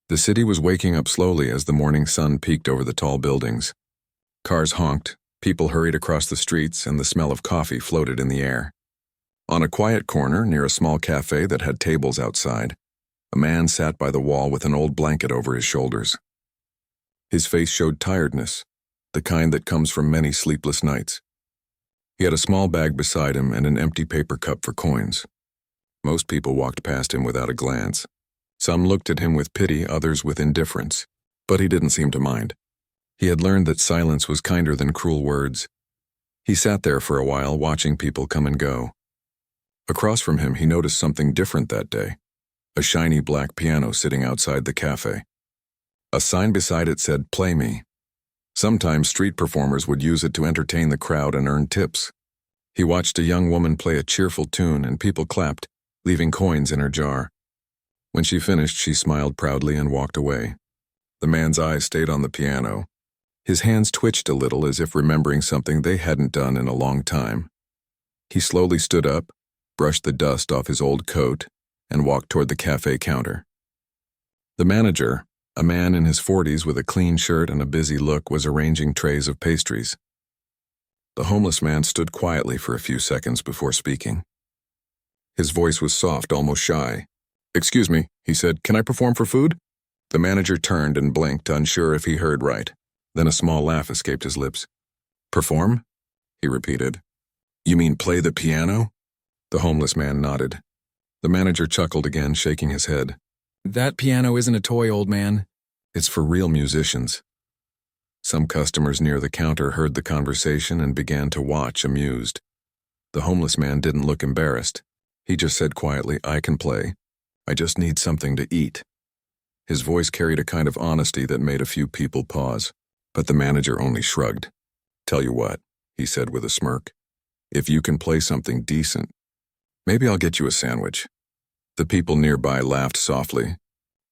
The city was waking up slowly as the morning sun peeked over the tall buildings. Cars honked, people hurried across the streets, and the smell of coffee floated in the air. On a quiet corner near a small cafe that had tables outside, a man sat by the wall with an old blanket over his shoulders. His face showed tiredness, the kind that comes from many sleepless nights. He had a small bag beside him and an empty paper cup for coins. Most people walked past him without a glance. Some looked at him with pity, others with indifference, but he didn't seem to mind. He had learned that silence was kinder than cruel words. He sat there for a while, watching people come and go. Across from him, he noticed something different that day: a shiny black piano sitting outside the cafe. A sign beside it said, "Play me." Sometimes street performers would use it to entertain the crowd and earn tips. He watched a young woman play a cheerful tune, and people clapped, leaving coins in her jar. When she finished, she smiled proudly and walked away. The man's eyes stayed on the piano. His hands twitched a little, as if remembering something they hadn't done in a long time. He slowly stood up, brushed the dust off his old coat, and walked toward the cafe counter. The manager, a man in his 40s with a clean shirt and a busy look, was arranging trays of pastries. The homeless man stood quietly for a few seconds before speaking. His voice was soft, almost shy. "Excuse me," he said, "can I perform for food?" The manager turned and blinked, unsure if he heard right. Then a small laugh escaped his lips. "Perform?" he repeated. "You mean play the piano?" The homeless man nodded. The manager chuckled again, shaking his head. "That piano isn't a toy, old man. It's for real musicians." Some customers near the counter heard the conversation and began to watch, amused. The homeless man didn't look embarrassed. He just said quietly, "I can play. I just need something to eat." His voice carried a kind of honesty that made a few people pause, but the manager only shrugged. "Tell you what," he said with a smirk, "if you can play something decent, maybe I'll get you a sandwich." The people nearby laughed softly,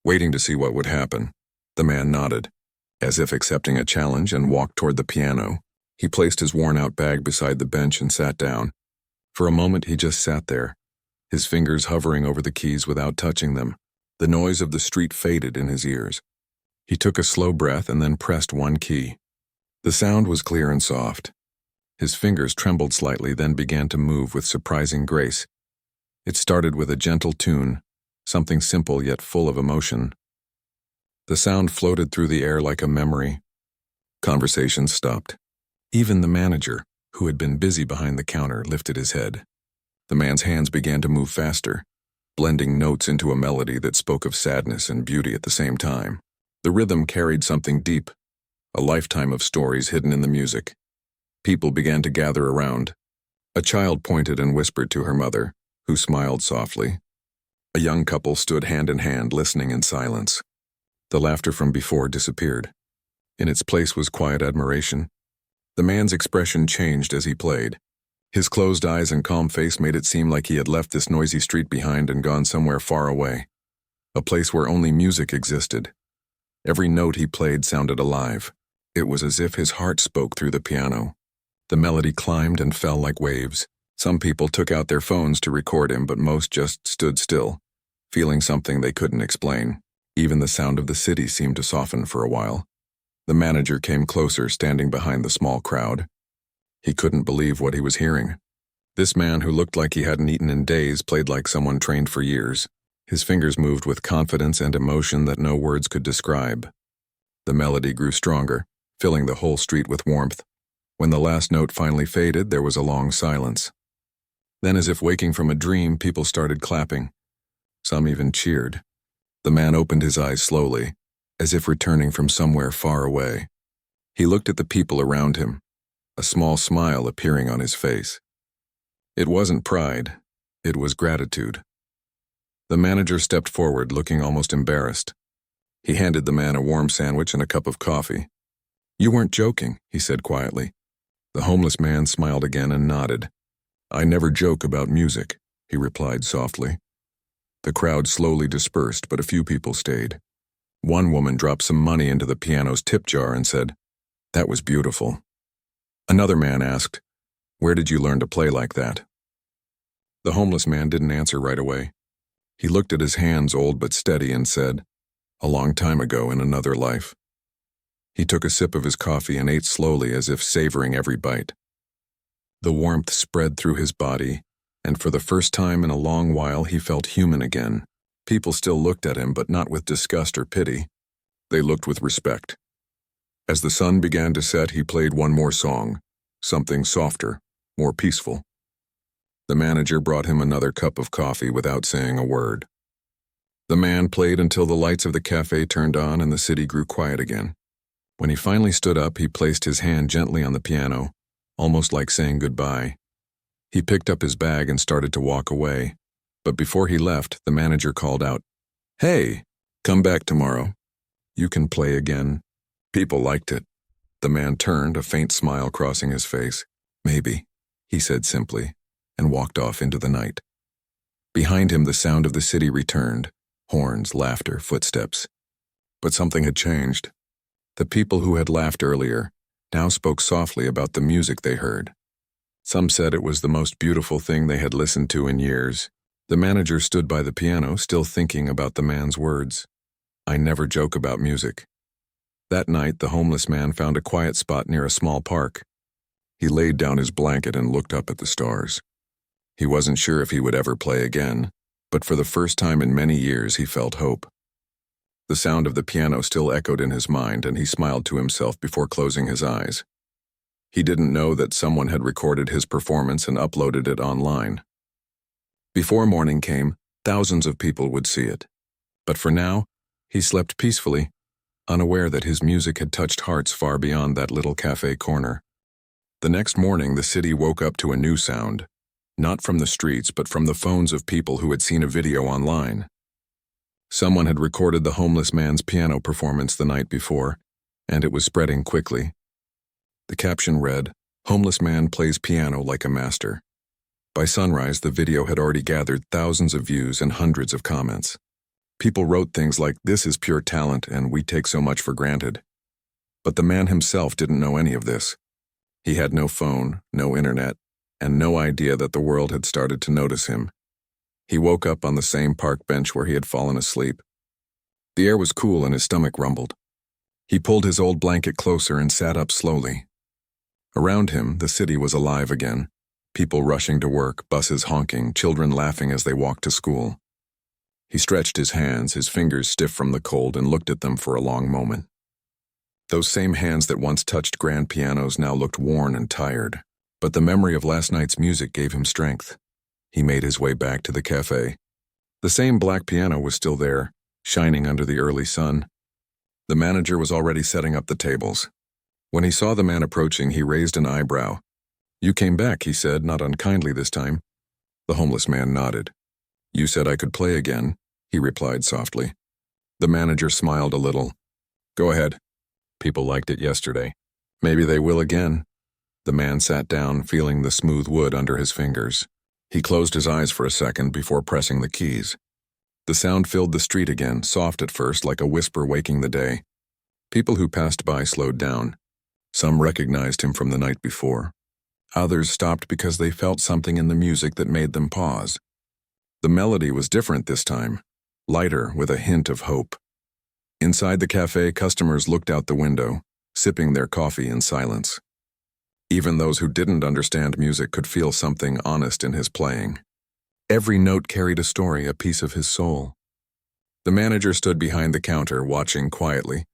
waiting to see what would happen. The man nodded, as if accepting a challenge, and walked toward the piano. He placed his worn-out bag beside the bench and sat down. For a moment he just sat there, his fingers hovering over the keys without touching them. The noise of the street faded in his ears. He took a slow breath and then pressed one key. The sound was clear and soft. His fingers trembled slightly, then began to move with surprising grace. It started with a gentle tune, something simple yet full of emotion. The sound floated through the air like a memory. Conversation stopped. Even the manager, who had been busy behind the counter, lifted his head. The man's hands began to move faster, blending notes into a melody that spoke of sadness and beauty at the same time. The rhythm carried something deep, a lifetime of stories hidden in the music. People began to gather around. A child pointed and whispered to her mother, who smiled softly. A young couple stood hand in hand, listening in silence. The laughter from before disappeared. In its place was quiet admiration. The man's expression changed as he played. His closed eyes and calm face made it seem like he had left this noisy street behind and gone somewhere far away, a place where only music existed. Every note he played sounded alive. It was as if his heart spoke through the piano. The melody climbed and fell like waves. Some people took out their phones to record him, but most just stood still, feeling something they couldn't explain. Even the sound of the city seemed to soften for a while. The manager came closer, standing behind the small crowd. He couldn't believe what he was hearing. This man, who looked like he hadn't eaten in days, played like someone trained for years. His fingers moved with confidence and emotion that no words could describe. The melody grew stronger, filling the whole street with warmth. When the last note finally faded, there was a long silence. Then, as if waking from a dream, people started clapping. Some even cheered. The man opened his eyes slowly, as if returning from somewhere far away. He looked at the people around him, a small smile appearing on his face. It wasn't pride, it was gratitude. The manager stepped forward, looking almost embarrassed. He handed the man a warm sandwich and a cup of coffee. "You weren't joking," he said quietly. The homeless man smiled again and nodded. "I never joke about music," he replied softly. The crowd slowly dispersed, but a few people stayed. One woman dropped some money into the piano's tip jar and said, "That was beautiful." Another man asked, "Where did you learn to play like that?" The homeless man didn't answer right away. He looked at his hands, old but steady, and said, a long time ago in another life. He took a sip of his coffee and ate slowly as if savoring every bite. The warmth spread through his body, and for the first time in a long while he felt human again. People still looked at him, but not with disgust or pity. They looked with respect. As the sun began to set, he played one more song, something softer, more peaceful. The manager brought him another cup of coffee without saying a word. The man played until the lights of the cafe turned on and the city grew quiet again. When he finally stood up, he placed his hand gently on the piano, almost like saying goodbye. He picked up his bag and started to walk away, but before he left, the manager called out, "Hey, come back tomorrow. You can play again." People liked it. The man turned, a faint smile crossing his face. "Maybe," he said simply, and walked off into the night. Behind him, the sound of the city returned, horns, laughter, footsteps. But something had changed. The people who had laughed earlier now spoke softly about the music they heard. Some said it was the most beautiful thing they had listened to in years. The manager stood by the piano, still thinking about the man's words. "I never joke about music." That night, the homeless man found a quiet spot near a small park. He laid down his blanket and looked up at the stars. He wasn't sure if he would ever play again, but for the first time in many years he felt hope. The sound of the piano still echoed in his mind, and he smiled to himself before closing his eyes. He didn't know that someone had recorded his performance and uploaded it online. Before morning came, thousands of people would see it. But for now, he slept peacefully, unaware that his music had touched hearts far beyond that little cafe corner. The next morning, the city woke up to a new sound. Not from the streets, but from the phones of people who had seen a video online. Someone had recorded the homeless man's piano performance the night before, and it was spreading quickly. The caption read, "Homeless man plays piano like a master." By sunrise, the video had already gathered thousands of views and hundreds of comments. People wrote things like, "This is pure talent, and we take so much for granted." But the man himself didn't know any of this. He had no phone, no internet, and no idea that the world had started to notice him. He woke up on the same park bench where he had fallen asleep. The air was cool and his stomach rumbled. He pulled his old blanket closer and sat up slowly. Around him, the city was alive again. People rushing to work, buses honking, children laughing as they walked to school. He stretched his hands, his fingers stiff from the cold, and looked at them for a long moment. Those same hands that once touched grand pianos now looked worn and tired. But the memory of last night's music gave him strength. He made his way back to the cafe. The same black piano was still there, shining under the early sun. The manager was already setting up the tables. When he saw the man approaching, he raised an eyebrow. "You came back," he said, not unkindly this time. The homeless man nodded. "You said I could play again," he replied softly. The manager smiled a little. "Go ahead. People liked it yesterday. Maybe they will again." The man sat down, feeling the smooth wood under his fingers. He closed his eyes for a second before pressing the keys. The sound filled the street again, soft at first, like a whisper waking the day. People who passed by slowed down. Some recognized him from the night before. Others stopped because they felt something in the music that made them pause. The melody was different this time, lighter with a hint of hope. Inside the cafe, customers looked out the window, sipping their coffee in silence. Even those who didn't understand music could feel something honest in his playing. Every note carried a story, a piece of his soul. The manager stood behind the counter, watching quietly.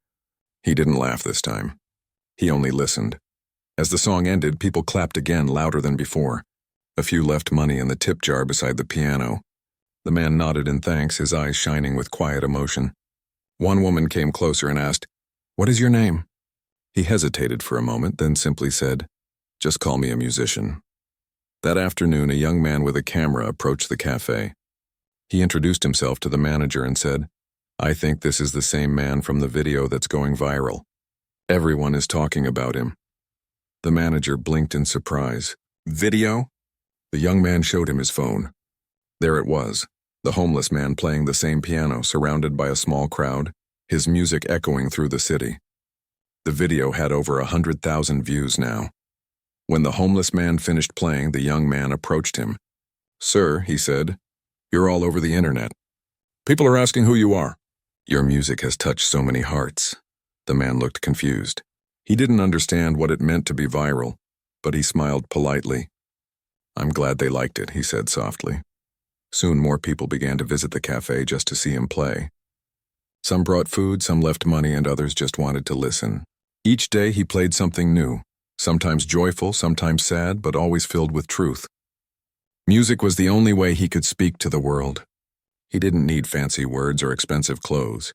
He didn't laugh this time. He only listened. As the song ended, people clapped again, louder than before. A few left money in the tip jar beside the piano. The man nodded in thanks, his eyes shining with quiet emotion. One woman came closer and asked, "What is your name?" He hesitated for a moment, then simply said, "Just call me a musician." That afternoon, a young man with a camera approached the cafe. He introduced himself to the manager and said, "I think this is the same man from the video that's going viral. Everyone is talking about him." The manager blinked in surprise. "Video?" The young man showed him his phone. There it was, the homeless man playing the same piano, surrounded by a small crowd, his music echoing through the city. The video had over 100,000 views now. When the homeless man finished playing, the young man approached him. "Sir," he said, "you're all over the internet. People are asking who you are. Your music has touched so many hearts. The man looked confused. He didn't understand what it meant to be viral, but he smiled politely. I'm glad they liked it, he said softly. Soon more people began to visit the cafe just to see him play. Some brought food, some left money, and others just wanted to listen. Each day he played something new, sometimes joyful, sometimes sad, but always filled with truth. Music was the only way he could speak to the world. He didn't need fancy words or expensive clothes.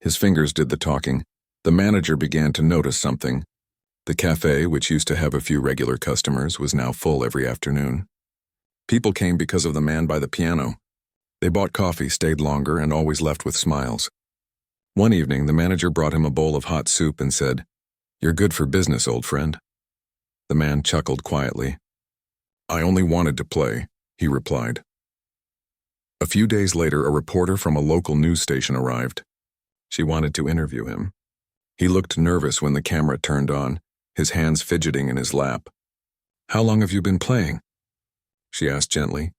His fingers did the talking. The manager began to notice something. The cafe, which used to have a few regular customers, was now full every afternoon. People came because of the man by the piano. They bought coffee, stayed longer, and always left with smiles. One evening, the manager brought him a bowl of hot soup and said, "You're good for business, old friend." The man chuckled quietly. "I only wanted to play," he replied. A few days later, a reporter from a local news station arrived. She wanted to interview him. He looked nervous when the camera turned on, his hands fidgeting in his lap. "How long have you been playing?" she asked gently.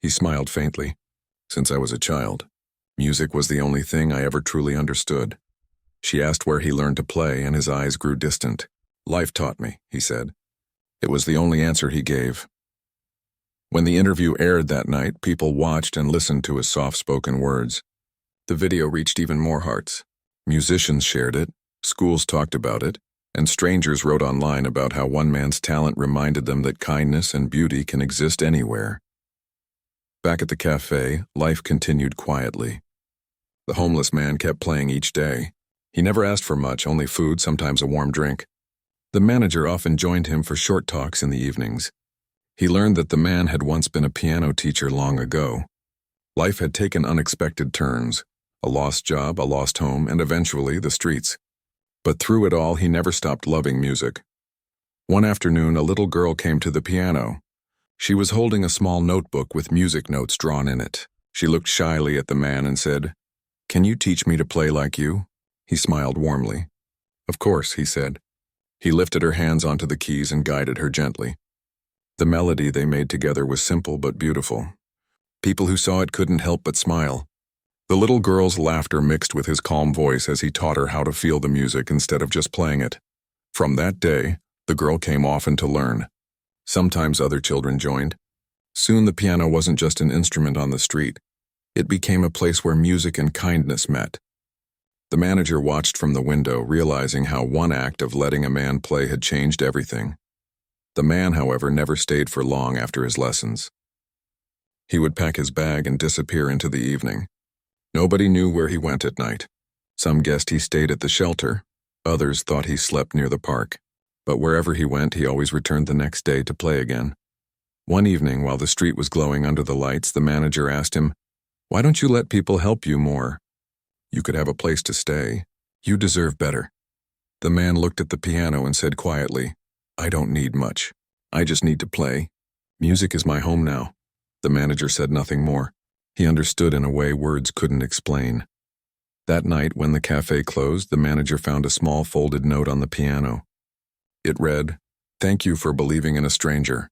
He smiled faintly. "Since I was a child. Music was the only thing I ever truly understood." She asked where he learned to play, and his eyes grew distant. "Life taught me," he said. It was the only answer he gave. When the interview aired that night, people watched and listened to his soft-spoken words. The video reached even more hearts. Musicians shared it, schools talked about it, and strangers wrote online about how one man's talent reminded them that kindness and beauty can exist anywhere. Back at the cafe, life continued quietly. The homeless man kept playing each day. He never asked for much, only food, sometimes a warm drink. The manager often joined him for short talks in the evenings. He learned that the man had once been a piano teacher long ago. Life had taken unexpected turns, a lost job, a lost home, and eventually the streets. But through it all, he never stopped loving music. One afternoon, a little girl came to the piano. She was holding a small notebook with music notes drawn in it. She looked shyly at the man and said, "Can you teach me to play like you?" He smiled warmly. "Of course," he said. He lifted her hands onto the keys and guided her gently. The melody they made together was simple but beautiful. People who saw it couldn't help but smile. The little girl's laughter mixed with his calm voice as he taught her how to feel the music instead of just playing it. From that day, the girl came often to learn. Sometimes other children joined. Soon the piano wasn't just an instrument on the street. It became a place where music and kindness met. The manager watched from the window, realizing how one act of letting a man play had changed everything. The man, however, never stayed for long after his lessons. He would pack his bag and disappear into the evening. Nobody knew where he went at night. Some guessed he stayed at the shelter. Others thought he slept near the park. But wherever he went, he always returned the next day to play again. One evening, while the street was glowing under the lights, the manager asked him, "Why don't you let people help you more? You could have a place to stay. You deserve better." The man looked at the piano and said quietly, "I don't need much. I just need to play. Music is my home now." The manager said nothing more. He understood in a way words couldn't explain. That night, when the cafe closed, the manager found a small folded note on the piano. It read, "Thank you for believing in a stranger."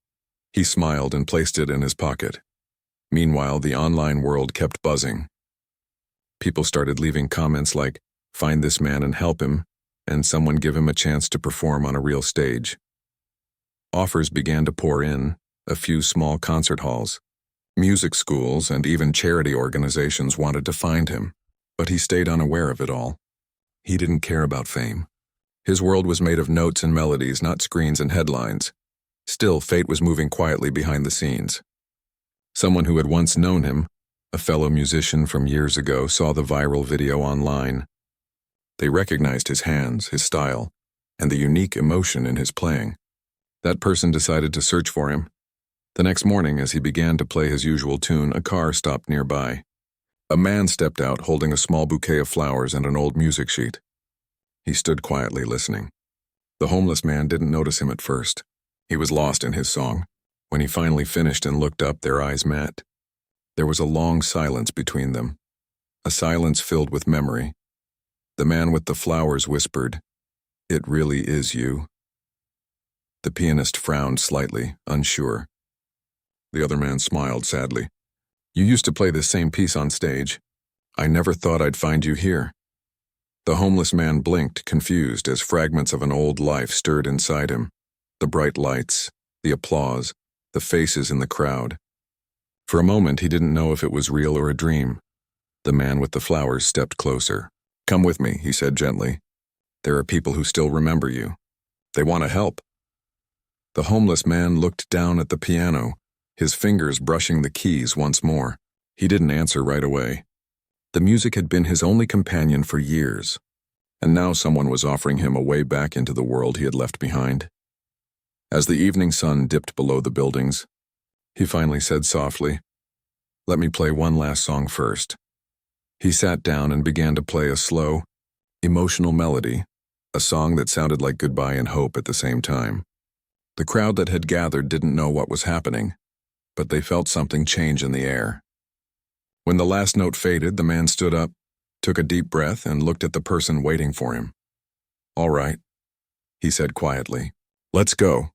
He smiled and placed it in his pocket. Meanwhile, the online world kept buzzing. People started leaving comments like, "Find this man and help him," and "Someone give him a chance to perform on a real stage." Offers began to pour in, a few small concert halls. Music schools and even charity organizations wanted to find him, but he stayed unaware of it all. He didn't care about fame. His world was made of notes and melodies, not screens and headlines. Still, fate was moving quietly behind the scenes. Someone who had once known him, a fellow musician from years ago, saw the viral video online. They recognized his hands, his style, and the unique emotion in his playing. That person decided to search for him. The next morning, as he began to play his usual tune, a car stopped nearby. A man stepped out holding a small bouquet of flowers and an old music sheet. He stood quietly listening. The homeless man didn't notice him at first. He was lost in his song. When he finally finished and looked up, their eyes met. There was a long silence between them, a silence filled with memory. The man with the flowers whispered, "It really is you." The pianist frowned slightly, unsure. The other man smiled sadly. "You used to play this same piece on stage." I never thought I'd find you here." The homeless man blinked, confused, as fragments of an old life stirred inside him. The bright lights, the applause, the faces in the crowd. For a moment, he didn't know if it was real or a dream. The man with the flowers stepped closer. "Come with me," he said gently. "There are people who still remember you. They want to help." The homeless man looked down at the piano, his fingers brushing the keys once more. He didn't answer right away. The music had been his only companion for years, and now someone was offering him a way back into the world he had left behind. As the evening sun dipped below the buildings, he finally said softly, "Let me play one last song first." He sat down and began to play a slow, emotional melody, a song that sounded like goodbye and hope at the same time. The crowd that had gathered didn't know what was happening, but they felt something change in the air. When the last note faded, the man stood up, took a deep breath, and looked at the person waiting for him. "All right," he said quietly. "Let's go."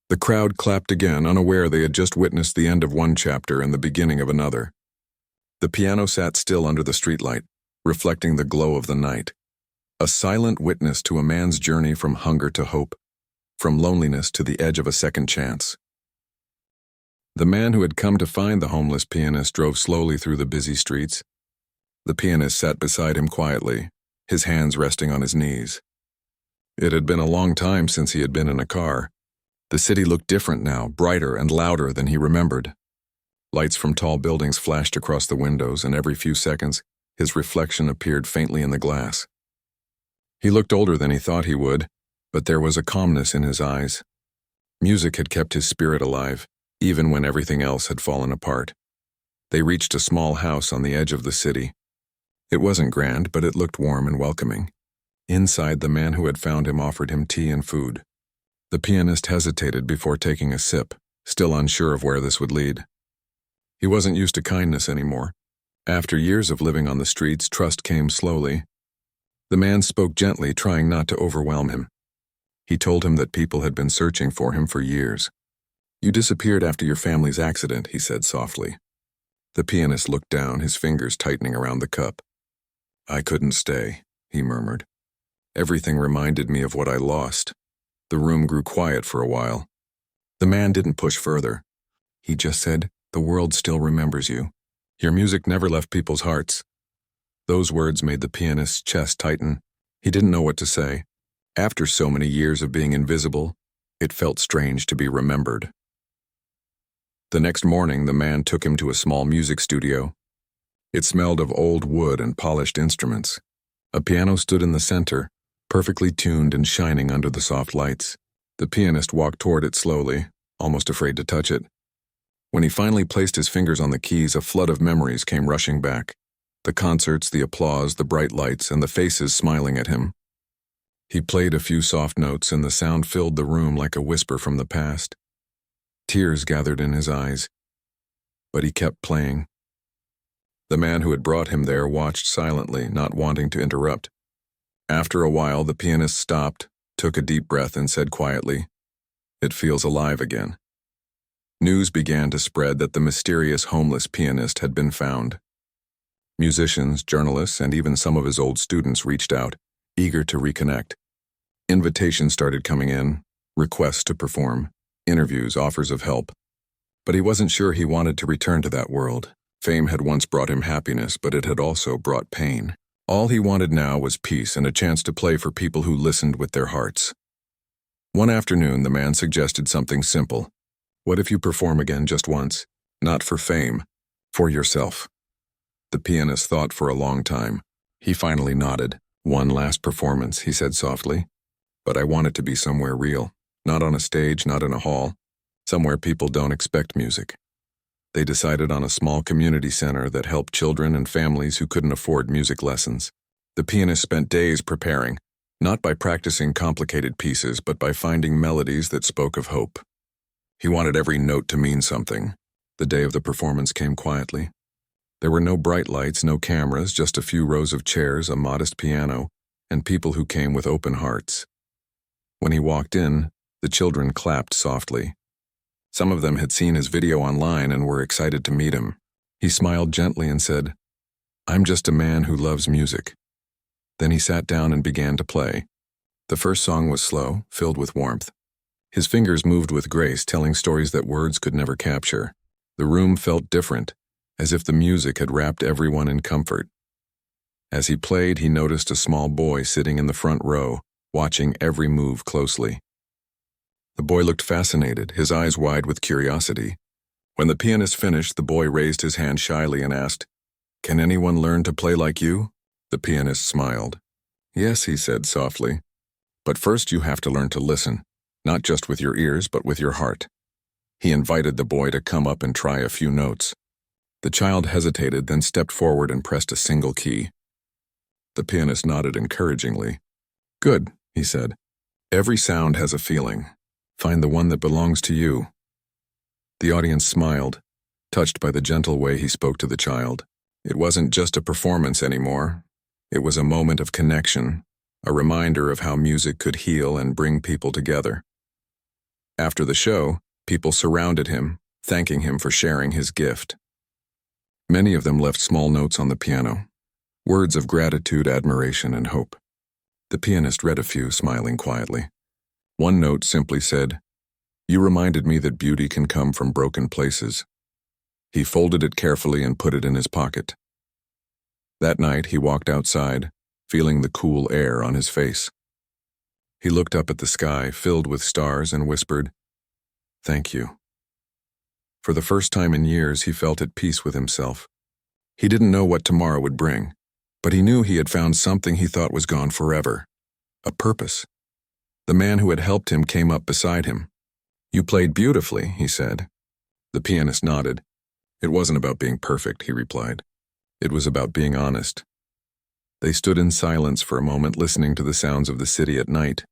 The crowd clapped again, unaware they had just witnessed the end of one chapter and the beginning of another. The piano sat still under the streetlight, reflecting the glow of the night. A silent witness to a man's journey from hunger to hope, from loneliness to the edge of a second chance. The man who had come to find the homeless pianist drove slowly through the busy streets. The pianist sat beside him quietly, his hands resting on his knees. It had been a long time since he had been in a car. The city looked different now, brighter and louder than he remembered. Lights from tall buildings flashed across the windows, and every few seconds, his reflection appeared faintly in the glass. He looked older than he thought he would, but there was a calmness in his eyes. Music had kept his spirit alive, even when everything else had fallen apart. They reached a small house on the edge of the city. It wasn't grand, but it looked warm and welcoming. Inside, the man who had found him offered him tea and food. The pianist hesitated before taking a sip, still unsure of where this would lead. He wasn't used to kindness anymore. After years of living on the streets, trust came slowly. The man spoke gently, trying not to overwhelm him. He told him that people had been searching for him for years. "You disappeared after your family's accident," he said softly. The pianist looked down, his fingers tightening around the cup. "I couldn't stay," he murmured. "Everything reminded me of what I lost." The room grew quiet for a while. The man didn't push further. He just said, "The world still remembers you. Your music never left people's hearts." Those words made the pianist's chest tighten. He didn't know what to say. After so many years of being invisible, it felt strange to be remembered. The next morning, the man took him to a small music studio. It smelled of old wood and polished instruments. A piano stood in the center, perfectly tuned and shining under the soft lights. The pianist walked toward it slowly, almost afraid to touch it. When he finally placed his fingers on the keys, a flood of memories came rushing back. The concerts, the applause, the bright lights, and the faces smiling at him. He played a few soft notes, and the sound filled the room like a whisper from the past. Tears gathered in his eyes, but he kept playing. The man who had brought him there watched silently, not wanting to interrupt. After a while, the pianist stopped, took a deep breath, and said quietly, "It feels alive again." News began to spread that the mysterious homeless pianist had been found. Musicians, journalists, and even some of his old students reached out, eager to reconnect. Invitations started coming in, requests to perform, interviews, offers of help. But he wasn't sure he wanted to return to that world. Fame had once brought him happiness, but it had also brought pain. All he wanted now was peace and a chance to play for people who listened with their hearts. One afternoon, the man suggested something simple. "What if you perform again just once? Not for fame, for yourself." The pianist thought for a long time. He finally nodded. "One last performance," he said softly. "But I want it to be somewhere real. Not on a stage, not in a hall. Somewhere people don't expect music." They decided on a small community center that helped children and families who couldn't afford music lessons. The pianist spent days preparing, not by practicing complicated pieces, but by finding melodies that spoke of hope. He wanted every note to mean something. The day of the performance came quietly. There were no bright lights, no cameras, just a few rows of chairs, a modest piano, and people who came with open hearts. When he walked in, the children clapped softly. Some of them had seen his video online and were excited to meet him. He smiled gently and said, I'm just a man who loves music." Then he sat down and began to play. The first song was slow, filled with warmth. His fingers moved with grace, telling stories that words could never capture. The room felt different, as if the music had wrapped everyone in comfort. As he played, he noticed a small boy sitting in the front row, watching every move closely. The boy looked fascinated, his eyes wide with curiosity. When the pianist finished, the boy raised his hand shyly and asked, "Can anyone learn to play like you?" The pianist smiled. "Yes," he said softly. "But first you have to learn to listen, not just with your ears, but with your heart." He invited the boy to come up and try a few notes. The child hesitated, then stepped forward and pressed a single key. The pianist nodded encouragingly. "Good," he said. "Every sound has a feeling. Find the one that belongs to you." The audience smiled, touched by the gentle way he spoke to the child. It wasn't just a performance anymore. It was a moment of connection, a reminder of how music could heal and bring people together. After the show, people surrounded him, thanking him for sharing his gift. Many of them left small notes on the piano, words of gratitude, admiration, and hope. The pianist read a few, smiling quietly. One note simply said, "You reminded me that beauty can come from broken places." He folded it carefully and put it in his pocket. That night, he walked outside, feeling the cool air on his face. He looked up at the sky, filled with stars, and whispered, "Thank you." For the first time in years, he felt at peace with himself. He didn't know what tomorrow would bring, but he knew he had found something he thought was gone forever, a purpose. The man who had helped him came up beside him. "You played beautifully," he said. The pianist nodded. "It wasn't about being perfect," he replied. "It was about being honest." They stood in silence for a moment, listening to the sounds of the city at night.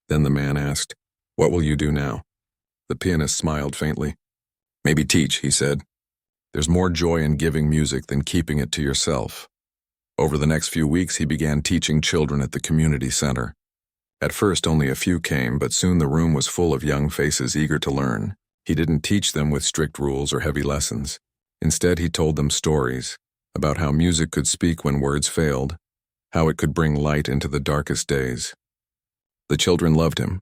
Then the man asked, "What will you do now?" The pianist smiled faintly. "Maybe teach," he said. "There's more joy in giving music than keeping it to yourself." Over the next few weeks, he began teaching children at the community center. At first, only a few came, but soon the room was full of young faces eager to learn. He didn't teach them with strict rules or heavy lessons. Instead, he told them stories about how music could speak when words failed, how it could bring light into the darkest days. The children loved him,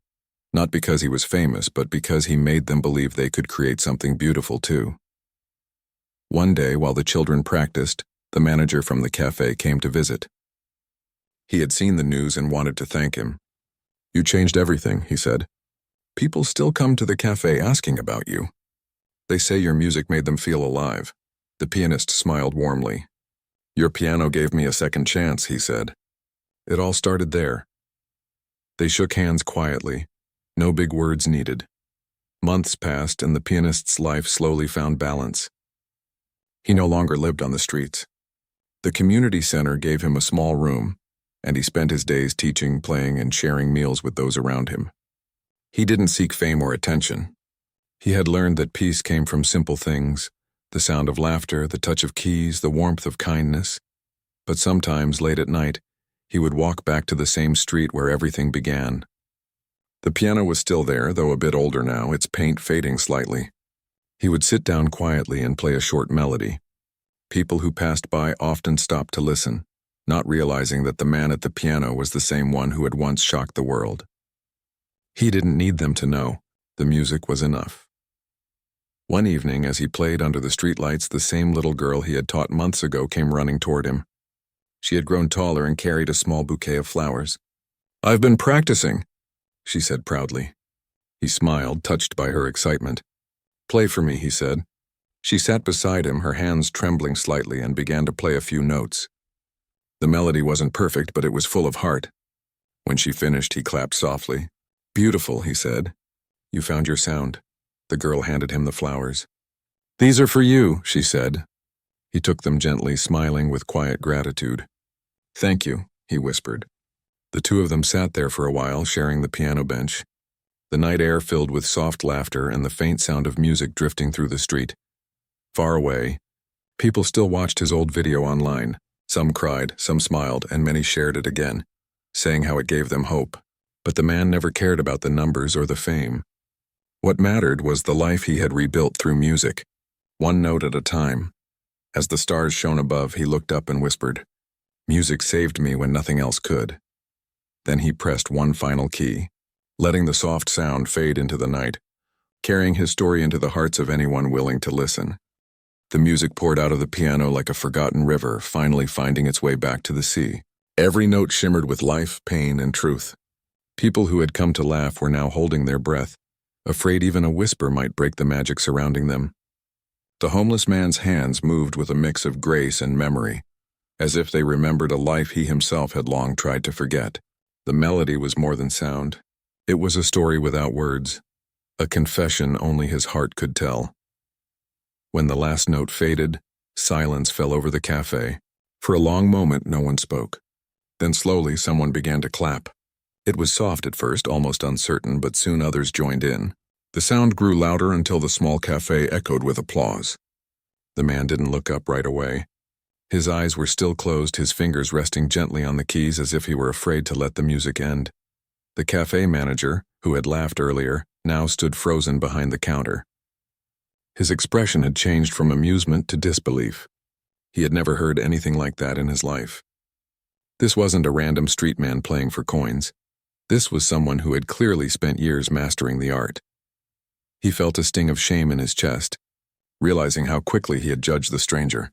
not because he was famous, but because he made them believe they could create something beautiful too. One day, while the children practiced, the manager from the cafe came to visit. He had seen the news and wanted to thank him. "You changed everything," he said. "People still come to the cafe asking about you. They say your music made them feel alive." The pianist smiled warmly. "Your piano gave me a second chance," he said. It all started there. They shook hands quietly, no big words needed. Months passed, and the pianist's life slowly found balance. He no longer lived on the streets. The community center gave him a small room, and he spent his days teaching, playing, and sharing meals with those around him. He didn't seek fame or attention. He had learned that peace came from simple things, the sound of laughter, the touch of keys, the warmth of kindness. But sometimes, late at night, he would walk back to the same street where everything began. The piano was still there, though a bit older now, its paint fading slightly. He would sit down quietly and play a short melody. People who passed by often stopped to listen, not realizing that the man at the piano was the same one who had once shocked the world. He didn't need them to know. The music was enough. One evening, as he played under the streetlights, the same little girl he had taught months ago came running toward him. She had grown taller and carried a small bouquet of flowers. "I've been practicing," she said proudly. He smiled, touched by her excitement. "Play for me," he said. She sat beside him, her hands trembling slightly, and began to play a few notes. The melody wasn't perfect, but it was full of heart. When she finished, he clapped softly. "Beautiful," he said. "You found your sound." The girl handed him the flowers. "These are for you," she said. He took them gently, smiling with quiet gratitude. "Thank you," he whispered. The two of them sat there for a while, sharing the piano bench. The night air filled with soft laughter and the faint sound of music drifting through the street. Far away, people still watched his old video online. Some cried, some smiled, and many shared it again, saying how it gave them hope. But the man never cared about the numbers or the fame. What mattered was the life he had rebuilt through music, one note at a time. As the stars shone above, he looked up and whispered, "Music saved me when nothing else could." Then he pressed one final key, letting the soft sound fade into the night, carrying his story into the hearts of anyone willing to listen. The music poured out of the piano like a forgotten river, finally finding its way back to the sea. Every note shimmered with life, pain, and truth. People who had come to laugh were now holding their breath, afraid even a whisper might break the magic surrounding them. The homeless man's hands moved with a mix of grace and memory, as if they remembered a life he himself had long tried to forget. The melody was more than sound. It was a story without words, a confession only his heart could tell. When the last note faded, silence fell over the cafe. For a long moment, no one spoke. Then slowly, someone began to clap. It was soft at first, almost uncertain, but soon others joined in. The sound grew louder until the small cafe echoed with applause. The man didn't look up right away. His eyes were still closed, his fingers resting gently on the keys as if he were afraid to let the music end. The cafe manager, who had laughed earlier, now stood frozen behind the counter. His expression had changed from amusement to disbelief. He had never heard anything like that in his life. This wasn't a random street man playing for coins. This was someone who had clearly spent years mastering the art. He felt a sting of shame in his chest, realizing how quickly he had judged the stranger.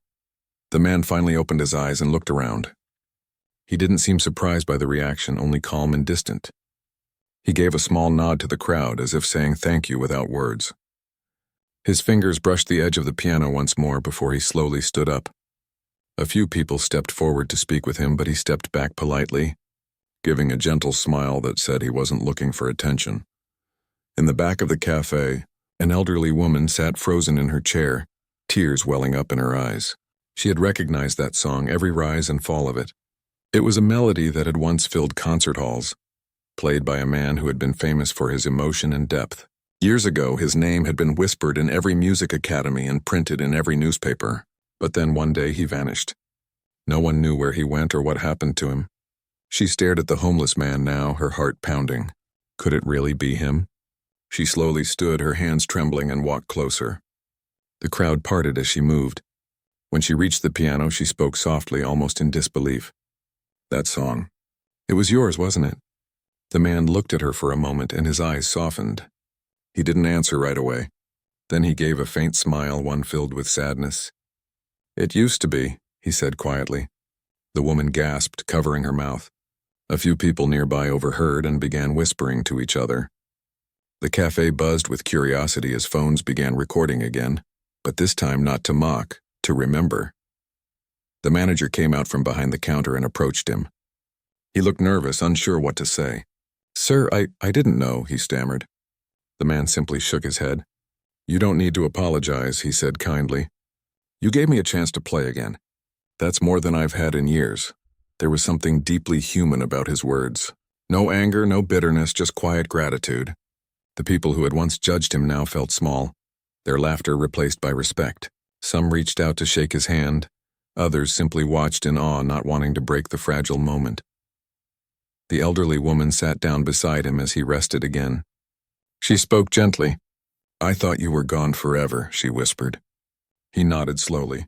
The man finally opened his eyes and looked around. He didn't seem surprised by the reaction, only calm and distant. He gave a small nod to the crowd, as if saying thank you without words. His fingers brushed the edge of the piano once more before he slowly stood up. A few people stepped forward to speak with him, but he stepped back politely, giving a gentle smile that said he wasn't looking for attention. In the back of the cafe, an elderly woman sat frozen in her chair, tears welling up in her eyes. She had recognized that song, every rise and fall of it. It was a melody that had once filled concert halls, played by a man who had been famous for his emotion and depth. Years ago, his name had been whispered in every music academy and printed in every newspaper. But then one day he vanished. No one knew where he went or what happened to him. She stared at the homeless man now, her heart pounding. Could it really be him? She slowly stood, her hands trembling, and walked closer. The crowd parted as she moved. When she reached the piano, she spoke softly, almost in disbelief. "That song. It was yours, wasn't it?" The man looked at her for a moment, and his eyes softened. He didn't answer right away. Then he gave a faint smile, one filled with sadness. "It used to be," he said quietly. The woman gasped, covering her mouth. A few people nearby overheard and began whispering to each other. The cafe buzzed with curiosity as phones began recording again, but this time not to mock, to remember. The manager came out from behind the counter and approached him. He looked nervous, unsure what to say. "Sir, I didn't know," he stammered. The man simply shook his head. "You don't need to apologize," he said kindly. "You gave me a chance to play again. That's more than I've had in years." There was something deeply human about his words. No anger, no bitterness, just quiet gratitude. The people who had once judged him now felt small, their laughter replaced by respect. Some reached out to shake his hand. Others simply watched in awe, not wanting to break the fragile moment. The elderly woman sat down beside him as he rested again. She spoke gently. "I thought you were gone forever," she whispered. He nodded slowly.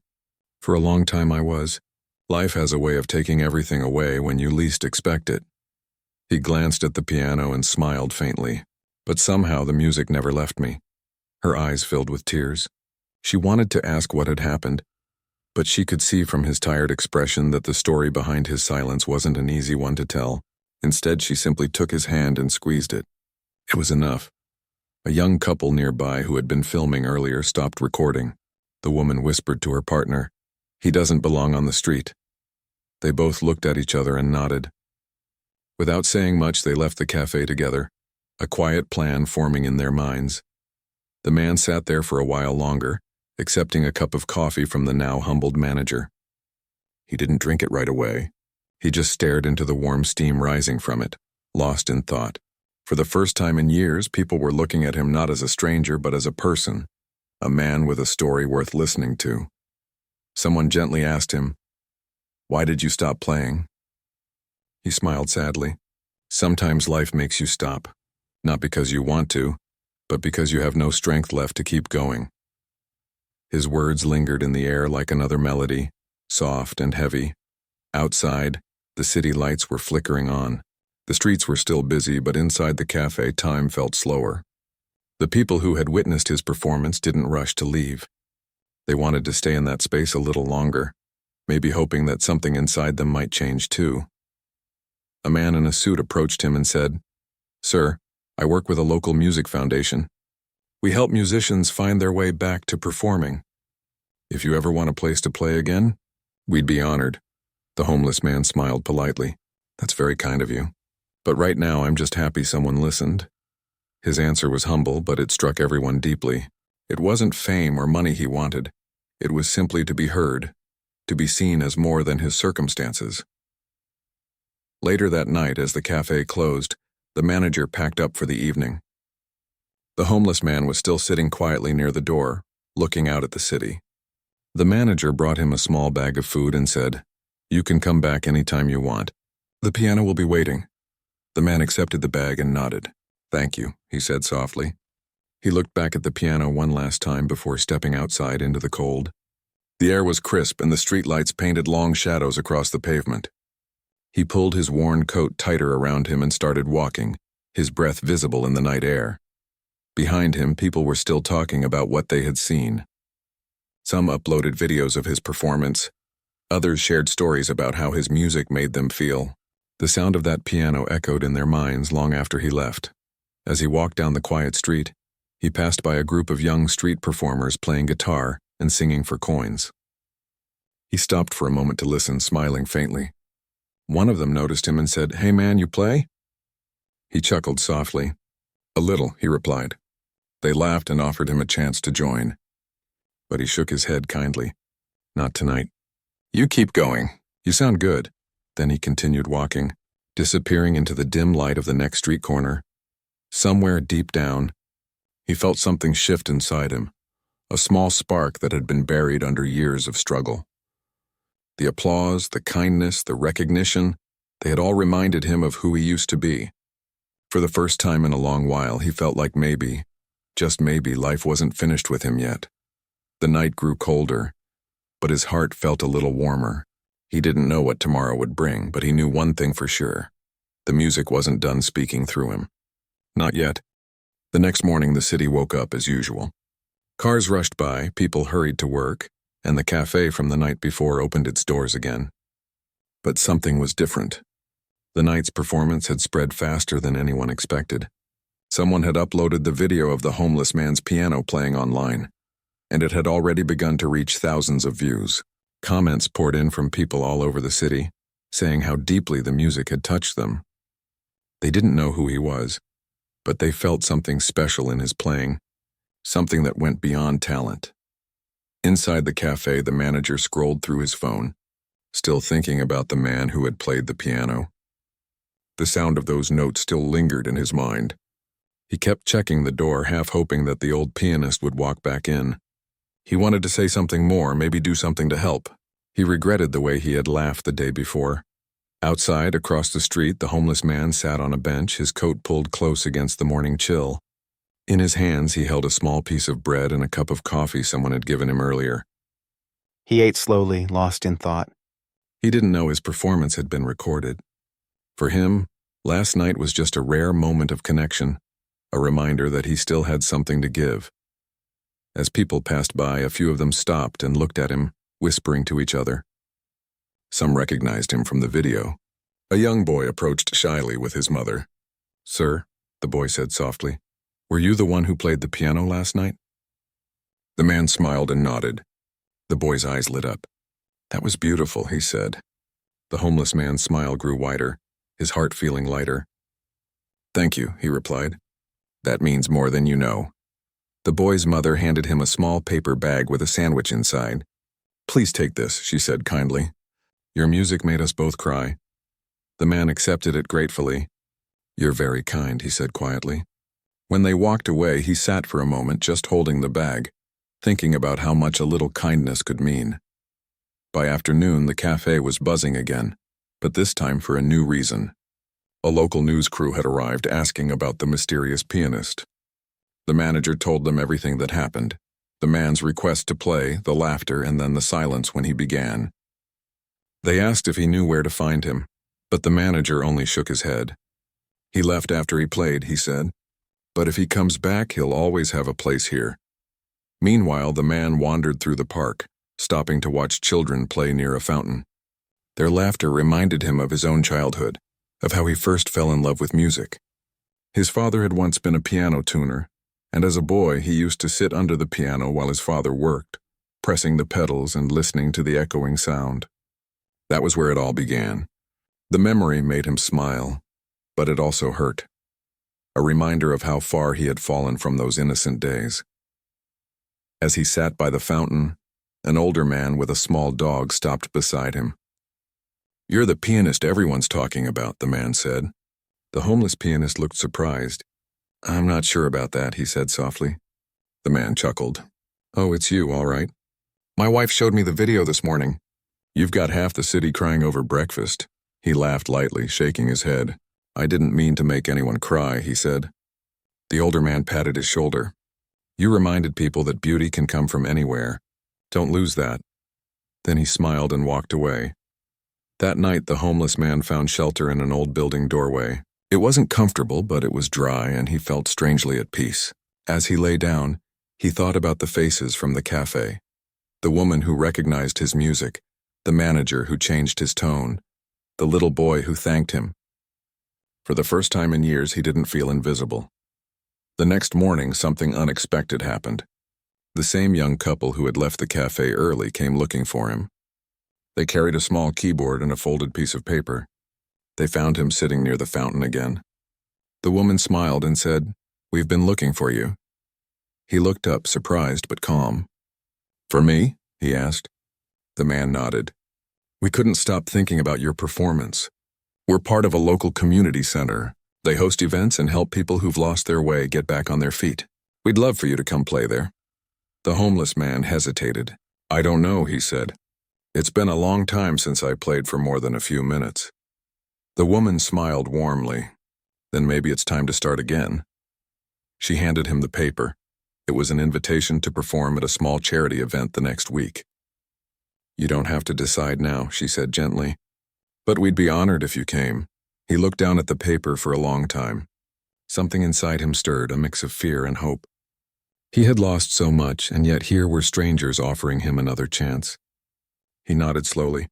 "For a long time I was. Life has a way of taking everything away when you least expect it." He glanced at the piano and smiled faintly, but somehow the music never left me. Her eyes filled with tears. She wanted to ask what had happened, but she could see from his tired expression that the story behind his silence wasn't an easy one to tell. Instead, she simply took his hand and squeezed it. It was enough. A young couple nearby who had been filming earlier stopped recording. The woman whispered to her partner, "He doesn't belong on the street." They both looked at each other and nodded. Without saying much, they left the cafe together, a quiet plan forming in their minds. The man sat there for a while longer, accepting a cup of coffee from the now humbled manager. He didn't drink it right away. He just stared into the warm steam rising from it, lost in thought. For the first time in years, people were looking at him not as a stranger but as a person, a man with a story worth listening to. Someone gently asked him, "Why did you stop playing?" He smiled sadly. "Sometimes life makes you stop, not because you want to, but because you have no strength left to keep going." His words lingered in the air like another melody, soft and heavy. Outside, the city lights were flickering on. The streets were still busy, but inside the cafe, time felt slower. The people who had witnessed his performance didn't rush to leave. They wanted to stay in that space a little longer, maybe hoping that something inside them might change too. A man in a suit approached him and said, "Sir, I work with a local music foundation. We help musicians find their way back to performing. If you ever want a place to play again, we'd be honored." The homeless man smiled politely. "That's very kind of you. But right now I'm just happy someone listened." His answer was humble, but it struck everyone deeply. It wasn't fame or money he wanted. It was simply to be heard, to be seen as more than his circumstances. Later that night, as the cafe closed, the manager packed up for the evening. The homeless man was still sitting quietly near the door, looking out at the city. The manager brought him a small bag of food and said, "You can come back anytime you want. The piano will be waiting." The man accepted the bag and nodded. "Thank you," he said softly. He looked back at the piano one last time before stepping outside into the cold. The air was crisp and the streetlights painted long shadows across the pavement. He pulled his worn coat tighter around him and started walking, his breath visible in the night air. Behind him, people were still talking about what they had seen. Some uploaded videos of his performance. Others shared stories about how his music made them feel. The sound of that piano echoed in their minds long after he left. As he walked down the quiet street, he passed by a group of young street performers playing guitar and singing for coins. He stopped for a moment to listen, smiling faintly. One of them noticed him and said, "Hey man, you play?" He chuckled softly. "A little," he replied. They laughed and offered him a chance to join. But he shook his head kindly. "Not tonight. You keep going. You sound good." Then he continued walking, disappearing into the dim light of the next street corner. Somewhere deep down, he felt something shift inside him, a small spark that had been buried under years of struggle. The applause, the kindness, the recognition, they had all reminded him of who he used to be. For the first time in a long while, he felt like maybe, just maybe, life wasn't finished with him yet. The night grew colder, but his heart felt a little warmer. He didn't know what tomorrow would bring, but he knew one thing for sure. The music wasn't done speaking through him. Not yet. The next morning, the city woke up as usual. Cars rushed by, people hurried to work, and the cafe from the night before opened its doors again. But something was different. The night's performance had spread faster than anyone expected. Someone had uploaded the video of the homeless man's piano playing online, and it had already begun to reach thousands of views. Comments poured in from people all over the city, saying how deeply the music had touched them. They didn't know who he was, but they felt something special in his playing, something that went beyond talent. Inside the cafe, the manager scrolled through his phone, still thinking about the man who had played the piano. The sound of those notes still lingered in his mind. He kept checking the door, half hoping that the old pianist would walk back in. He wanted to say something more, maybe do something to help. He regretted the way he had laughed the day before. Outside, across the street, the homeless man sat on a bench, his coat pulled close against the morning chill. In his hands, he held a small piece of bread and a cup of coffee someone had given him earlier. He ate slowly, lost in thought. He didn't know his performance had been recorded. For him, last night was just a rare moment of connection, a reminder that he still had something to give. As people passed by, a few of them stopped and looked at him, whispering to each other. Some recognized him from the video. A young boy approached shyly with his mother. "Sir," the boy said softly, "were you the one who played the piano last night?" The man smiled and nodded. The boy's eyes lit up. "That was beautiful," he said. The homeless man's smile grew wider, his heart feeling lighter. "Thank you," he replied. "That means more than you know." The boy's mother handed him a small paper bag with a sandwich inside. "Please take this," she said kindly. "Your music made us both cry." The man accepted it gratefully. "You're very kind," he said quietly. When they walked away, he sat for a moment just holding the bag, thinking about how much a little kindness could mean. By afternoon, the cafe was buzzing again, but this time for a new reason. A local news crew had arrived asking about the mysterious pianist. The manager told them everything that happened. The man's request to play, the laughter, and then the silence when he began. They asked if he knew where to find him, but the manager only shook his head. He left after he played, he said, but if he comes back, he'll always have a place here. Meanwhile, the man wandered through the park, stopping to watch children play near a fountain. Their laughter reminded him of his own childhood, of how he first fell in love with music. His father had once been a piano tuner, and as a boy he used to sit under the piano while his father worked, pressing the pedals and listening to the echoing sound. That was where it all began. The memory made him smile, but it also hurt. A reminder of how far he had fallen from those innocent days. As he sat by the fountain, an older man with a small dog stopped beside him. "You're the pianist everyone's talking about," the man said. The homeless pianist looked surprised. "I'm not sure about that," he said softly. The man chuckled. "Oh, it's you, all right. My wife showed me the video this morning. You've got half the city crying over breakfast." He laughed lightly, shaking his head. "I didn't mean to make anyone cry," he said. The older man patted his shoulder. "You reminded people that beauty can come from anywhere. Don't lose that." Then he smiled and walked away. That night, the homeless man found shelter in an old building doorway. It wasn't comfortable, but it was dry, and he felt strangely at peace. As he lay down, he thought about the faces from the cafe. The woman who recognized his music, the manager who changed his tone, the little boy who thanked him. For the first time in years, he didn't feel invisible. The next morning, something unexpected happened. The same young couple who had left the cafe early came looking for him. They carried a small keyboard and a folded piece of paper. They found him sitting near the fountain again. The woman smiled and said, "We've been looking for you." He looked up, surprised but calm. "For me?" he asked. The man nodded. "We couldn't stop thinking about your performance. We're part of a local community center. They host events and help people who've lost their way get back on their feet. We'd love for you to come play there." The homeless man hesitated. "I don't know," he said. "It's been a long time since I played for more than a few minutes." The woman smiled warmly. "Then maybe it's time to start again." She handed him the paper. It was an invitation to perform at a small charity event the next week. "You don't have to decide now," she said gently. "But we'd be honored if you came." He looked down at the paper for a long time. Something inside him stirred, a mix of fear and hope. He had lost so much, and yet here were strangers offering him another chance. He nodded slowly.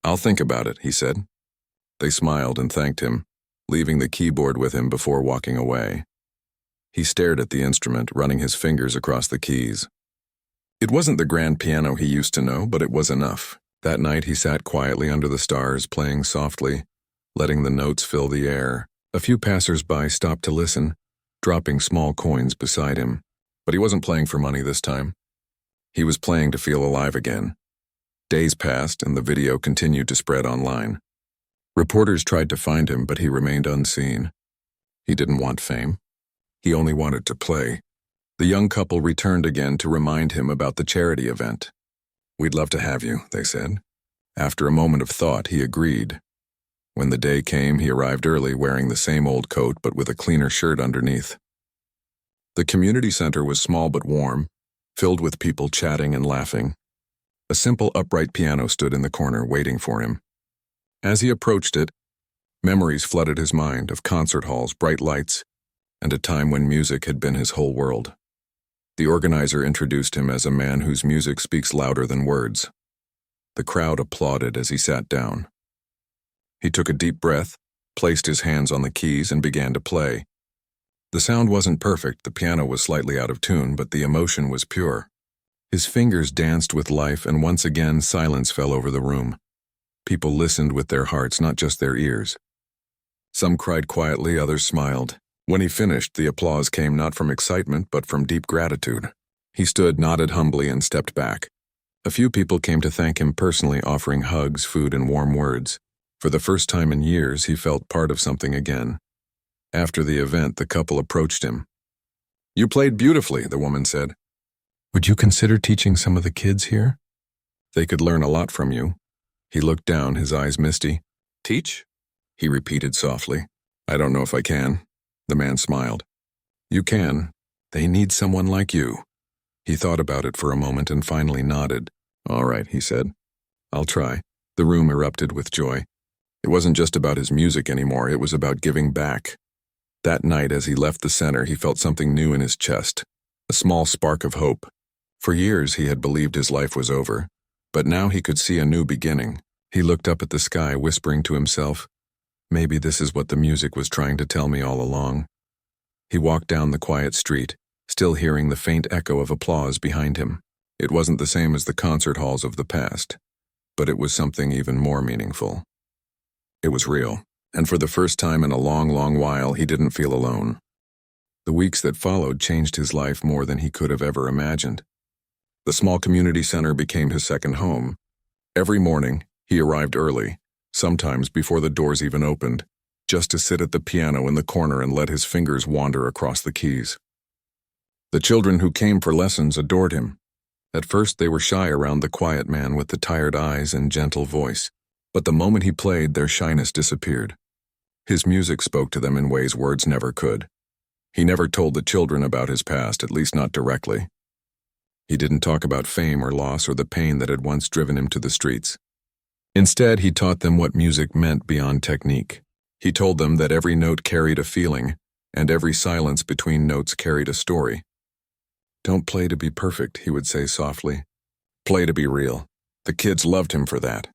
"I'll think about it," he said. They smiled and thanked him, leaving the keyboard with him before walking away. He stared at the instrument, running his fingers across the keys. It wasn't the grand piano he used to know, but it was enough. That night he sat quietly under the stars, playing softly, letting the notes fill the air. A few passers-by stopped to listen, dropping small coins beside him. But he wasn't playing for money this time. He was playing to feel alive again. Days passed, and the video continued to spread online. Reporters tried to find him, but he remained unseen. He didn't want fame. He only wanted to play. The young couple returned again to remind him about the charity event. "We'd love to have you," they said. After a moment of thought, he agreed. When the day came, he arrived early, wearing the same old coat but with a cleaner shirt underneath. The community center was small but warm, filled with people chatting and laughing. A simple upright piano stood in the corner, waiting for him. As he approached it, memories flooded his mind of concert halls, bright lights, and a time when music had been his whole world. The organizer introduced him as a man whose music speaks louder than words. The crowd applauded as he sat down. He took a deep breath, placed his hands on the keys, and began to play. The sound wasn't perfect, the piano was slightly out of tune, but the emotion was pure. His fingers danced with life, and once again silence fell over the room. People listened with their hearts, not just their ears. Some cried quietly, others smiled. When he finished, the applause came not from excitement, but from deep gratitude. He stood, nodded humbly, and stepped back. A few people came to thank him personally, offering hugs, food, and warm words. For the first time in years, he felt part of something again. After the event, the couple approached him. "You played beautifully," the woman said. "Would you consider teaching some of the kids here? They could learn a lot from you." He looked down, his eyes misty. "Teach?" he repeated softly. "I don't know if I can." The man smiled. "You can. They need someone like you." He thought about it for a moment and finally nodded. "All right," he said. "I'll try." The room erupted with joy. It wasn't just about his music anymore, it was about giving back. That night, as he left the center, he felt something new in his chest, a small spark of hope. For years he had believed his life was over, but now he could see a new beginning. He looked up at the sky, whispering to himself, "Maybe this is what the music was trying to tell me all along." He walked down the quiet street, still hearing the faint echo of applause behind him. It wasn't the same as the concert halls of the past, but it was something even more meaningful. It was real, and for the first time in a long, long while, he didn't feel alone. The weeks that followed changed his life more than he could have ever imagined. The small community center became his second home. Every morning, he arrived early, sometimes before the doors even opened, just to sit at the piano in the corner and let his fingers wander across the keys. The children who came for lessons adored him. At first they were shy around the quiet man with the tired eyes and gentle voice, but the moment he played, their shyness disappeared. His music spoke to them in ways words never could. He never told the children about his past, at least not directly. He didn't talk about fame or loss or the pain that had once driven him to the streets. Instead, he taught them what music meant beyond technique. He told them that every note carried a feeling, and every silence between notes carried a story. "Don't play to be perfect," he would say softly. "Play to be real." The kids loved him for that.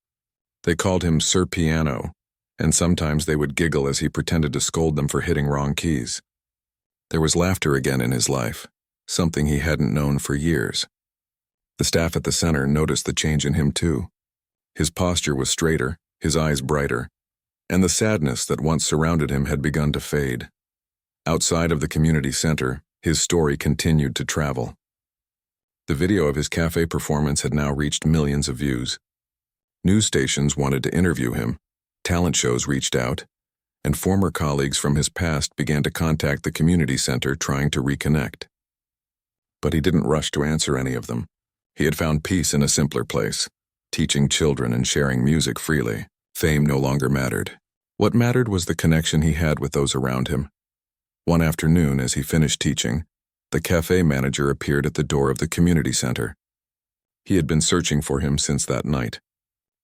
They called him Sir Piano, and sometimes they would giggle as he pretended to scold them for hitting wrong keys. There was laughter again in his life, something he hadn't known for years. The staff at the center noticed the change in him too. His posture was straighter, his eyes brighter, and the sadness that once surrounded him had begun to fade. Outside of the community center, his story continued to travel. The video of his cafe performance had now reached millions of views. News stations wanted to interview him, talent shows reached out, and former colleagues from his past began to contact the community center trying to reconnect. But he didn't rush to answer any of them. He had found peace in a simpler place, teaching children and sharing music freely. Fame no longer mattered. What mattered was the connection he had with those around him. One afternoon, as he finished teaching, the cafe manager appeared at the door of the community center. He had been searching for him since that night.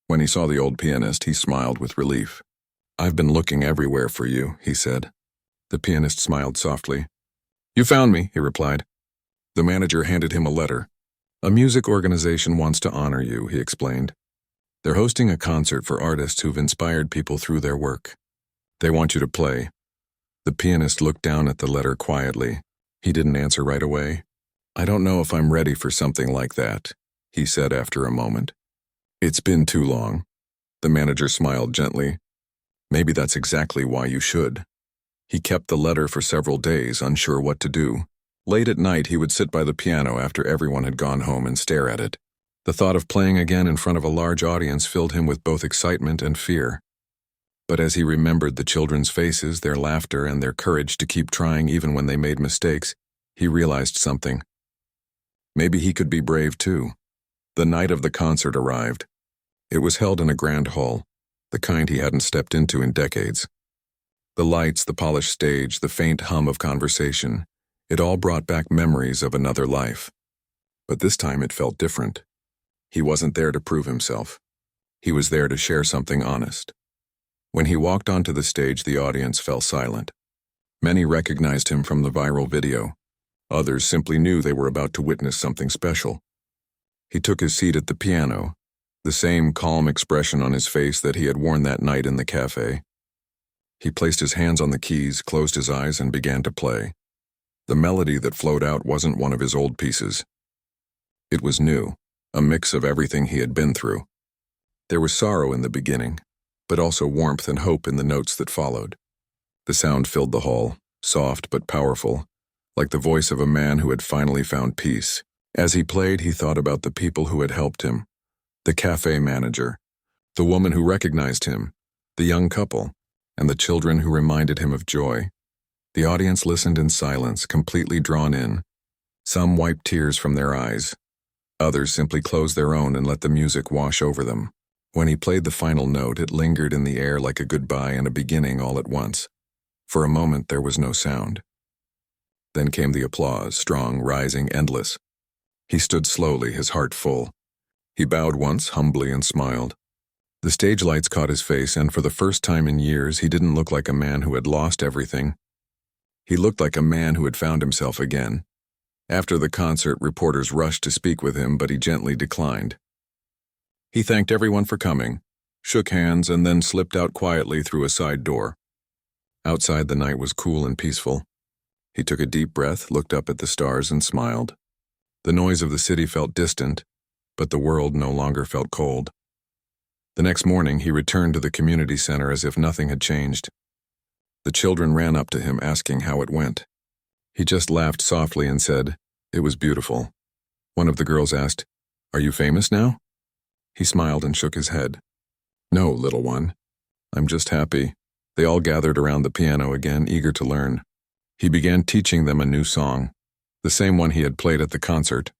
When he saw the old pianist, he smiled with relief. "I've been looking everywhere for you," he said. The pianist smiled softly. "You found me," he replied. The manager handed him a letter. "A music organization wants to honor you," he explained. "They're hosting a concert for artists who've inspired people through their work. They want you to play." The pianist looked down at the letter quietly. He didn't answer right away. "I don't know if I'm ready for something like that," he said after a moment. "It's been too long." The manager smiled gently. "Maybe that's exactly why you should." He kept the letter for several days, unsure what to do. Late at night, he would sit by the piano after everyone had gone home and stare at it. The thought of playing again in front of a large audience filled him with both excitement and fear. But as he remembered the children's faces, their laughter, and their courage to keep trying even when they made mistakes, he realized something. Maybe he could be brave too. The night of the concert arrived. It was held in a grand hall, the kind he hadn't stepped into in decades. The lights, the polished stage, the faint hum of conversation, it all brought back memories of another life. But this time it felt different. He wasn't there to prove himself. He was there to share something honest. When he walked onto the stage, the audience fell silent. Many recognized him from the viral video. Others simply knew they were about to witness something special. He took his seat at the piano, the same calm expression on his face that he had worn that night in the cafe. He placed his hands on the keys, closed his eyes, and began to play. The melody that flowed out wasn't one of his old pieces. It was new, a mix of everything he had been through. There was sorrow in the beginning, but also warmth and hope in the notes that followed. The sound filled the hall, soft but powerful, like the voice of a man who had finally found peace. As he played, he thought about the people who had helped him. The cafe manager, the woman who recognized him, the young couple, and the children who reminded him of joy. The audience listened in silence, completely drawn in. Some wiped tears from their eyes. Others simply closed their own and let the music wash over them. When he played the final note, it lingered in the air like a goodbye and a beginning all at once. For a moment, there was no sound. Then came the applause, strong, rising, endless. He stood slowly, his heart full. He bowed once, humbly, and smiled. The stage lights caught his face, and for the first time in years, he didn't look like a man who had lost everything. He looked like a man who had found himself again. After the concert, reporters rushed to speak with him, but he gently declined. He thanked everyone for coming, shook hands, and then slipped out quietly through a side door. Outside, the night was cool and peaceful. He took a deep breath, looked up at the stars, and smiled. The noise of the city felt distant, but the world no longer felt cold. The next morning, he returned to the community center as if nothing had changed. The children ran up to him, asking how it went. He just laughed softly and said, "It was beautiful." One of the girls asked, "Are you famous now?" He smiled and shook his head. "No, little one. I'm just happy." They all gathered around the piano again, eager to learn. He began teaching them a new song, the same one he had played at the concert.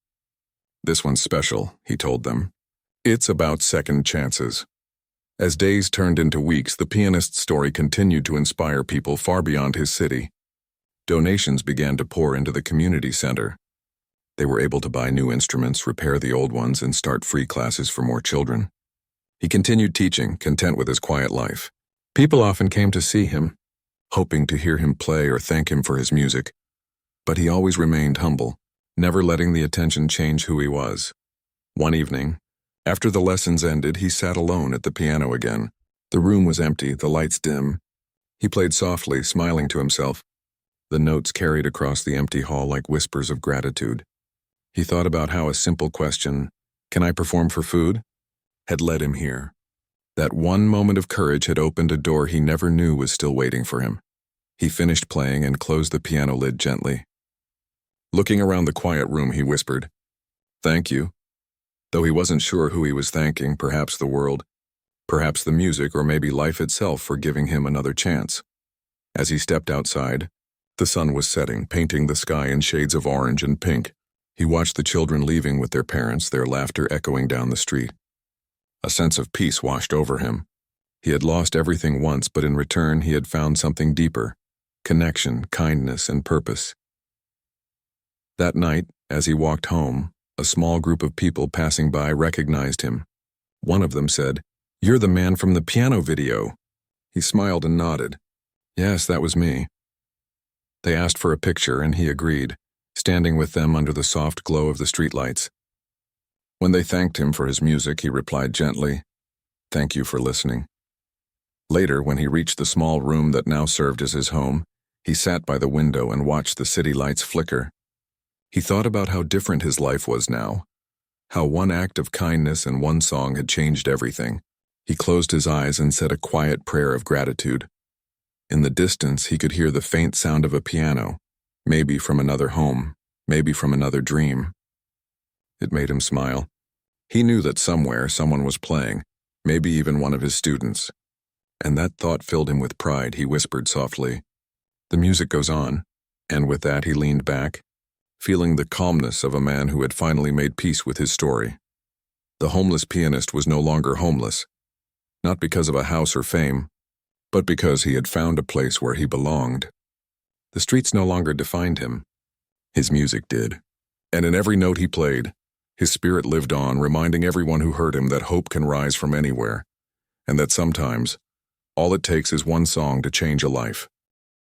"This one's special," he told them. "It's about second chances." As days turned into weeks, the pianist's story continued to inspire people far beyond his city. Donations began to pour into the community center. They were able to buy new instruments, repair the old ones, and start free classes for more children. He continued teaching, content with his quiet life. People often came to see him, hoping to hear him play or thank him for his music. But he always remained humble, never letting the attention change who he was. One evening, after the lessons ended, he sat alone at the piano again. The room was empty, the lights dim. He played softly, smiling to himself. The notes carried across the empty hall like whispers of gratitude. He thought about how a simple question, "Can I perform for food?" had led him here. That one moment of courage had opened a door he never knew was still waiting for him. He finished playing and closed the piano lid gently. Looking around the quiet room, he whispered, "Thank you." Though he wasn't sure who he was thanking, perhaps the world, perhaps the music, or maybe life itself for giving him another chance. As he stepped outside, the sun was setting, painting the sky in shades of orange and pink. He watched the children leaving with their parents, their laughter echoing down the street. A sense of peace washed over him. He had lost everything once, but in return he had found something deeper: connection, kindness, and purpose. That night, as he walked home, a small group of people passing by recognized him. One of them said, "You're the man from the piano video." He smiled and nodded. "Yes, that was me." They asked for a picture, and he agreed, standing with them under the soft glow of the streetlights. When they thanked him for his music, he replied gently, "Thank you for listening." Later, when he reached the small room that now served as his home, he sat by the window and watched the city lights flicker. He thought about how different his life was now, how one act of kindness and one song had changed everything. He closed his eyes and said a quiet prayer of gratitude. In the distance, he could hear the faint sound of a piano, maybe from another home, maybe from another dream. It made him smile. He knew that somewhere someone was playing, maybe even one of his students. And that thought filled him with pride. He whispered softly, "The music goes on." And with that, he leaned back, feeling the calmness of a man who had finally made peace with his story. The homeless pianist was no longer homeless, not because of a house or fame, but because he had found a place where he belonged. The streets no longer defined him. His music did. And in every note he played, his spirit lived on, reminding everyone who heard him that hope can rise from anywhere, and that sometimes, all it takes is one song to change a life.